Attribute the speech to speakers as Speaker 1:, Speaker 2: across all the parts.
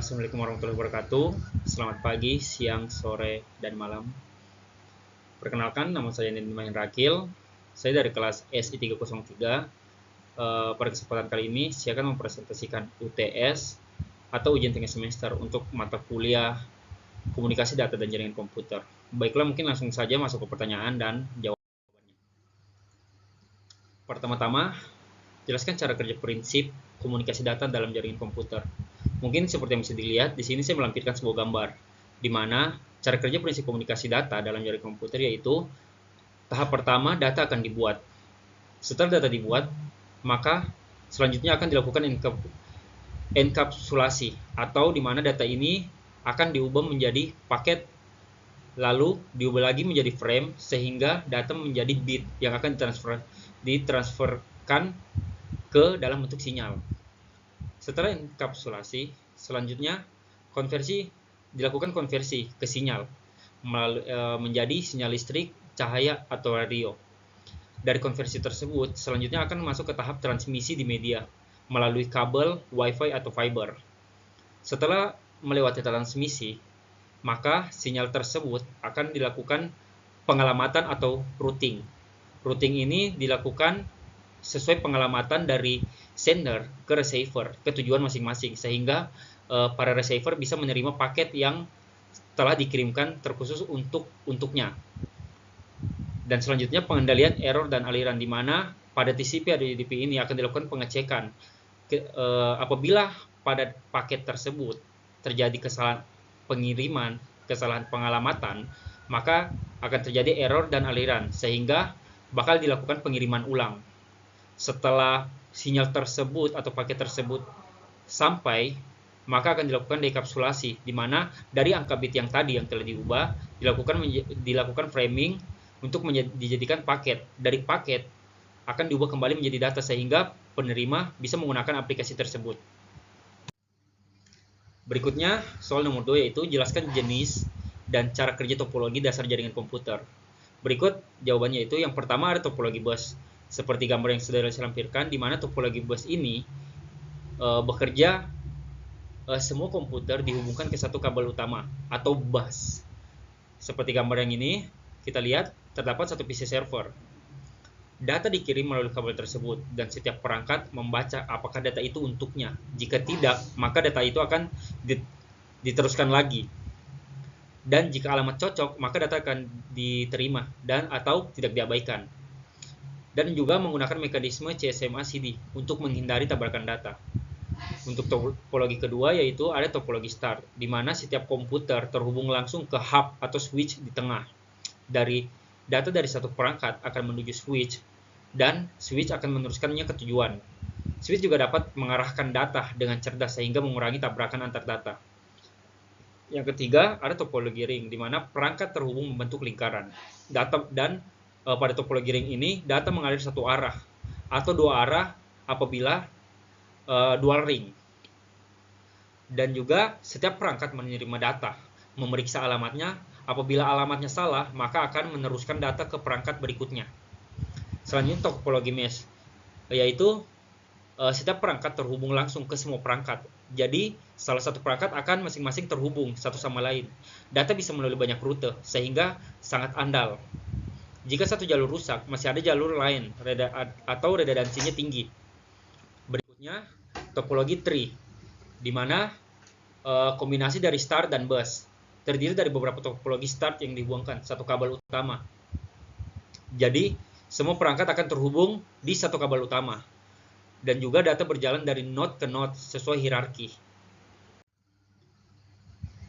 Speaker 1: Assalamualaikum warahmatullahi wabarakatuh. Selamat pagi, siang, sore, dan malam. Perkenalkan, nama saya Nedimahin Rakil. Saya dari kelas SI 303. Pada kesempatan kali ini, saya akan mempresentasikan UTS atau ujian tengah semester untuk mata kuliah komunikasi data dan jaringan komputer. Baiklah, mungkin langsung saja masuk ke pertanyaan dan jawabannya. Pertama-tama, jelaskan cara kerja prinsip komunikasi data dalam jaringan komputer. Mungkin seperti yang bisa dilihat, di sini saya melampirkan sebuah gambar, di mana cara kerja prinsip komunikasi data dalam jaringan komputer yaitu tahap pertama, data akan dibuat. Setelah data dibuat, maka selanjutnya akan dilakukan enkapsulasi, atau di mana data ini akan diubah menjadi paket, lalu diubah lagi menjadi frame, sehingga data menjadi bit yang akan ditransferkan ke dalam bentuk sinyal. Setelah enkapsulasi, selanjutnya dilakukan konversi ke sinyal menjadi sinyal listrik, cahaya, atau radio. Dari konversi tersebut, selanjutnya akan masuk ke tahap transmisi di media melalui kabel, wifi, atau fiber. Setelah melewati transmisi, maka sinyal tersebut akan dilakukan pengalamatan atau routing. Routing ini dilakukan sesuai pengalamatan dari sender ke receiver ke tujuan masing-masing, sehingga para receiver bisa menerima paket yang telah dikirimkan terkhusus untuknya. Dan selanjutnya pengendalian error dan aliran, di mana pada TCP atau UDP ini akan dilakukan pengecekan. Apabila pada paket tersebut terjadi kesalahan pengiriman, kesalahan pengalamatan, maka akan terjadi error dan aliran, sehingga bakal dilakukan pengiriman ulang. Setelah sinyal tersebut atau paket tersebut sampai, maka akan dilakukan dekapsulasi, di mana dari angka bit yang tadi yang telah diubah dilakukan framing untuk dijadikan paket. Dari paket akan diubah kembali menjadi data, sehingga penerima bisa menggunakan aplikasi tersebut. Berikutnya, soal nomor 2, yaitu jelaskan jenis dan cara kerja topologi dasar jaringan komputer. Berikut jawabannya, itu yang pertama ada topologi bus. Seperti gambar yang sudah saya lampirkan, di mana topologi bus ini bekerja semua komputer dihubungkan ke satu kabel utama atau bus. Seperti gambar yang ini, kita lihat terdapat satu PC server. Data dikirim melalui kabel tersebut, dan setiap perangkat membaca apakah data itu untuknya. Jika tidak, maka data itu akan diteruskan lagi. Dan jika alamat cocok, maka data akan diterima atau tidak diabaikan. Dan juga menggunakan mekanisme CSMA/CD untuk menghindari tabrakan data. Untuk topologi kedua, yaitu ada topologi start, di mana setiap komputer terhubung langsung ke hub atau switch di tengah. Data dari satu perangkat akan menuju switch, dan switch akan meneruskannya ke tujuan. Switch juga dapat mengarahkan data dengan cerdas sehingga mengurangi tabrakan antar data. Yang ketiga, ada topologi ring, di mana perangkat terhubung membentuk lingkaran. Pada topologi ring ini, data mengalir satu arah atau dua arah apabila dual ring. Dan juga setiap perangkat menerima data, memeriksa alamatnya. Apabila alamatnya salah, maka akan meneruskan data ke perangkat berikutnya. Selanjutnya topologi mesh, yaitu setiap perangkat terhubung langsung ke semua perangkat. Jadi salah satu perangkat akan masing-masing terhubung satu sama lain. Data bisa melalui banyak rute, sehingga sangat andal. Jika satu jalur rusak, masih ada jalur lain atau redundansinya tinggi. Berikutnya, topologi tree, di mana kombinasi dari start dan bus. Terdiri dari beberapa topologi start yang dihubungkan satu kabel utama. Jadi, semua perangkat akan terhubung di satu kabel utama. Dan juga data berjalan dari node ke node sesuai hierarki.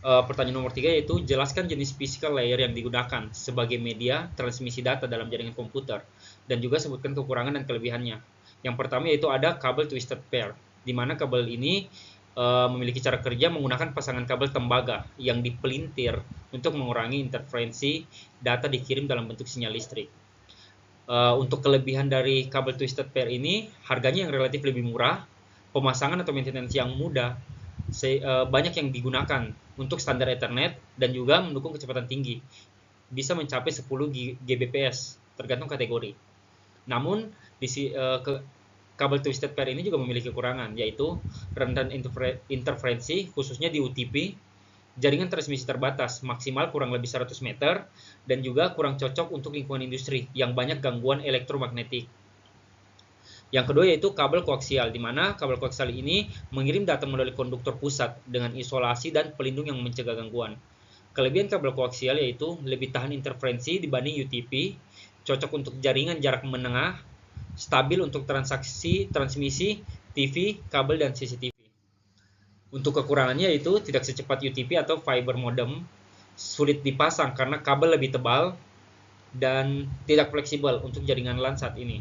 Speaker 1: Pertanyaan nomor 3, yaitu jelaskan jenis physical layer yang digunakan sebagai media transmisi data dalam jaringan komputer, dan juga sebutkan kekurangan dan kelebihannya. Yang pertama, yaitu ada kabel twisted pair, di mana kabel ini memiliki cara kerja menggunakan pasangan kabel tembaga yang dipelintir untuk mengurangi interferensi data dikirim dalam bentuk sinyal listrik. Untuk kelebihan dari kabel twisted pair ini, harganya yang relatif lebih murah, pemasangan atau maintenance yang mudah, banyak yang digunakan untuk standar Ethernet, dan juga mendukung kecepatan tinggi, bisa mencapai 10 Gbps tergantung kategori. Namun kabel twisted pair ini juga memiliki kekurangan, yaitu rentan interferensi, khususnya di UTP, jaringan transmisi terbatas, maksimal kurang lebih 100 meter, dan juga kurang cocok untuk lingkungan industri yang banyak gangguan elektromagnetik. Yang kedua yaitu kabel koaksial, di mana kabel koaksial ini mengirim data melalui konduktor pusat dengan isolasi dan pelindung yang mencegah gangguan. Kelebihan kabel koaksial yaitu lebih tahan interferensi dibanding UTP, cocok untuk jaringan jarak menengah, stabil untuk transmisi TV, kabel, dan CCTV. Untuk kekurangannya yaitu tidak secepat UTP atau fiber modem, sulit dipasang karena kabel lebih tebal, dan tidak fleksibel untuk jaringan LAN saat ini.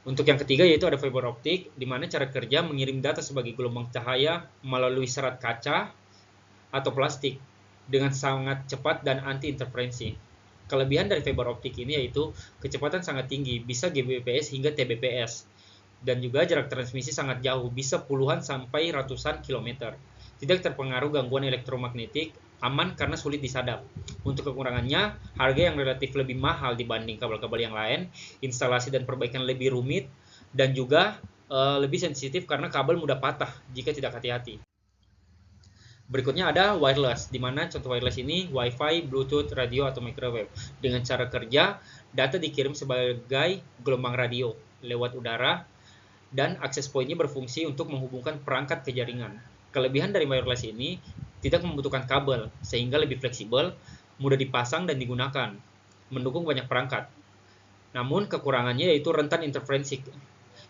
Speaker 1: Untuk yang ketiga yaitu ada fiber optik, di mana cara kerja mengirim data sebagai gelombang cahaya melalui serat kaca atau plastik dengan sangat cepat dan anti interferensi. Kelebihan dari fiber optik ini yaitu kecepatan sangat tinggi, bisa Gbps hingga Tbps, dan juga jarak transmisi sangat jauh, bisa puluhan sampai ratusan kilometer. Tidak terpengaruh gangguan elektromagnetik, aman karena sulit disadap. Untuk kekurangannya, harga yang relatif lebih mahal dibanding kabel-kabel yang lain, instalasi dan perbaikan lebih rumit, dan juga lebih sensitif karena kabel mudah patah jika tidak hati-hati. Berikutnya ada wireless, di mana contoh wireless ini Wi-Fi, Bluetooth, radio, atau microwave. Dengan cara kerja, data dikirim sebagai gelombang radio lewat udara, dan akses pointnya berfungsi untuk menghubungkan perangkat ke jaringan. Kelebihan dari wireless ini tidak membutuhkan kabel, sehingga lebih fleksibel, mudah dipasang dan digunakan, mendukung banyak perangkat. Namun kekurangannya yaitu rentan interferensi.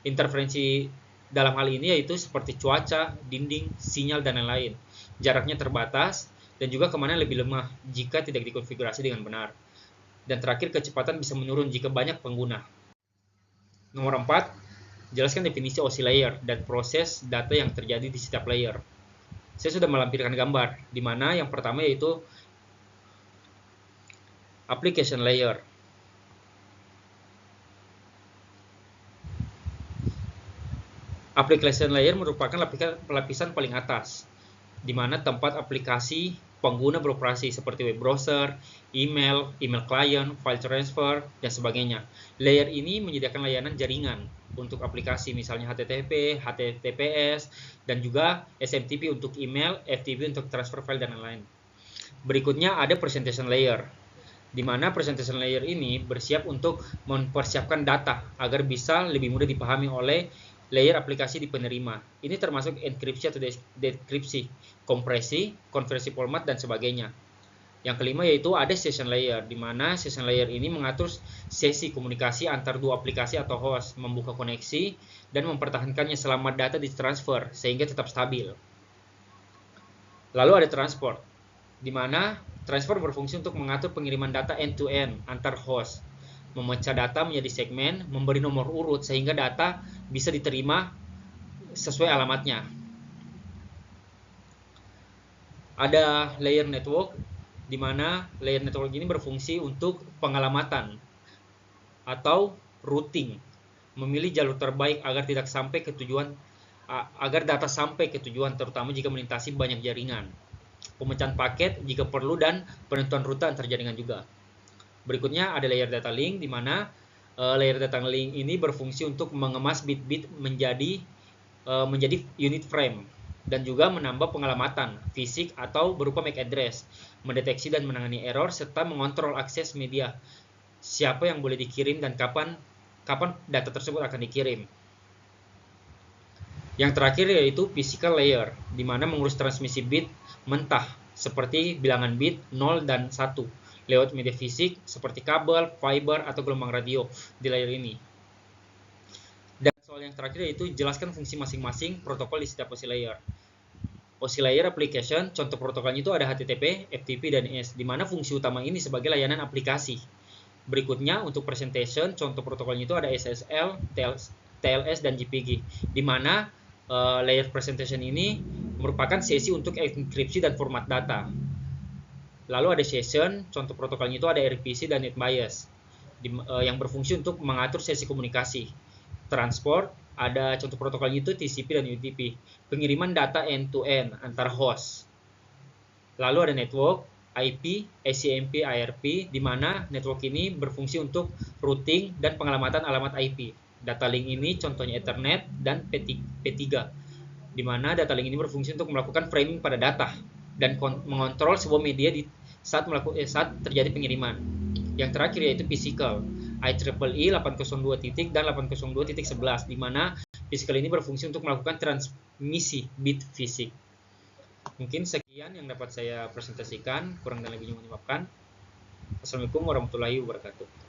Speaker 1: Interferensi dalam hal ini yaitu seperti cuaca, dinding, sinyal, dan lain-lain. Jaraknya terbatas, dan juga keamanan lebih lemah jika tidak dikonfigurasi dengan benar. Dan terakhir, kecepatan bisa menurun jika banyak pengguna. Nomor 4, jelaskan definisi OSI layer dan proses data yang terjadi di setiap layer. Saya sudah melampirkan gambar, di mana yang pertama yaitu application layer. Application layer merupakan lapisan paling atas, di mana tempat aplikasi pengguna beroperasi seperti web browser, email client, file transfer, dan sebagainya. Layer ini menyediakan layanan jaringan untuk aplikasi misalnya HTTP, HTTPS, dan juga SMTP untuk email, FTP untuk transfer file, dan lain-lain. Berikutnya ada presentation layer, di mana presentation layer ini bersiap untuk mempersiapkan data agar bisa lebih mudah dipahami oleh layer aplikasi di penerima. Ini termasuk enkripsi atau dekripsi, kompresi, konversi format, dan sebagainya. Yang kelima yaitu ada session layer, di mana session layer ini mengatur sesi komunikasi antar dua aplikasi atau host, membuka koneksi, dan mempertahankannya selama data ditransfer sehingga tetap stabil. Lalu ada transport, di mana transfer berfungsi untuk mengatur pengiriman data end-to-end antar host, memecah data menjadi segmen, memberi nomor urut sehingga data bisa diterima sesuai alamatnya. Ada layer network, di mana layer network ini berfungsi untuk pengalamatan atau routing, memilih jalur terbaik agar data sampai ke tujuan, terutama jika melintasi banyak jaringan. Pemecahan paket jika perlu, dan penentuan rute antar jaringan juga. Berikutnya ada layer data link, di mana layer data link ini berfungsi untuk mengemas bit-bit menjadi unit frame, dan juga menambah pengalamatan fisik atau berupa MAC address, mendeteksi dan menangani error, serta mengontrol akses media, siapa yang boleh dikirim dan kapan data tersebut akan dikirim. Yang terakhir yaitu physical layer, di mana mengurus transmisi bit mentah seperti bilangan bit 0 dan 1 lewat media fisik seperti kabel, fiber, atau gelombang radio di layer ini. Dan soal yang terakhir yaitu jelaskan fungsi masing-masing protokol di setiap OSI layer. OSI layer application, contoh protokolnya itu ada HTTP, FTP, dan IS, di mana fungsi utama ini sebagai layanan aplikasi. Berikutnya untuk presentation, contoh protokolnya itu ada SSL, TLS, dan GPG, di mana layer presentation ini merupakan sesi untuk enkripsi dan format data. Lalu ada session, contoh protokolnya itu ada RPC dan NetBIOS, yang berfungsi untuk mengatur sesi komunikasi. Transport, ada contoh protokolnya itu TCP dan UDP, pengiriman data end-to-end antar host. Lalu ada network, IP, SCMP, IRP, di mana network ini berfungsi untuk routing dan pengalamatan alamat IP. Data link ini contohnya Ethernet dan P3, di mana data link ini berfungsi untuk melakukan framing pada data dan mengontrol sebuah media saat terjadi pengiriman. Yang terakhir yaitu physical, IEEE 802 dan 802.11, di mana physical ini berfungsi untuk melakukan transmisi bit fisik. Mungkin sekian yang dapat saya presentasikan, kurang dan lebihnya mohon dimaafkan. Assalamualaikum warahmatullahi wabarakatuh.